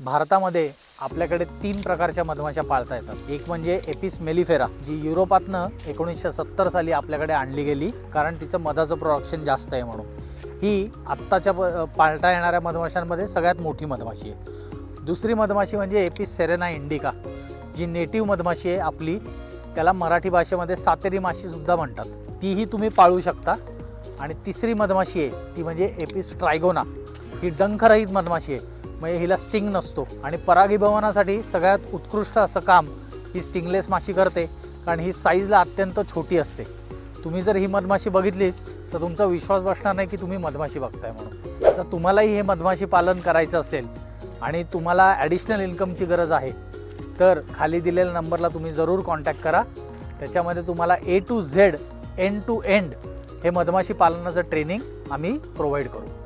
भारतामध्ये आपल्याकडे 3 प्रकारच्या मधमाशा पाळता येतात। एक म्हणजे एपिस मेलिफेरा, जी युरोपातनं 1970 साली आपल्याकडे आणली गेली, कारण तिचं मधाचं प्रोडक्शन जास्त आहे म्हणून। ही आत्ताच्या पाळता येणाऱ्या मधमाशांमध्ये सगळ्यात मोठी मधमाशी आहे। दुसरी मधमाशी म्हणजे एपिस सेरेना इंडिका, जी नेटिव्ह मधमाशी आहे आपली, त्याला मराठी भाषेमध्ये सातेरी माशी सुद्धा म्हणतात, तीही तुम्ही पाळू शकता। आणि तिसरी मधमाशी आहे ती म्हणजे एपिस ट्रायगोना, ही डंखरहित मधमाशी आहे, म्हणजे हिला स्टिंग नसतो आणि परागीभवनासाठी सगळ्यात उत्कृष्ट असं काम ही स्टिंगलेस माशी करते, कारण ही साईजला अत्यंत छोटी असते। तुम्ही जर ही मधमाशी बघितली तर तुमचा विश्वास बसणार नाही की तुम्ही मधमाशी बघताय म्हणून। तर तुम्हालाही हे मधमाशी पालन करायचं असेल आणि तुम्हाला ॲडिशनल इन्कमची गरज आहे तर खाली दिलेल्या नंबरला तुम्ही जरूर कॉन्टॅक्ट करा। त्याच्यामध्ये तुम्हाला A to Z, end to end हे मधमाशी पालनाचं ट्रेनिंग आम्ही प्रोव्हाइड करू।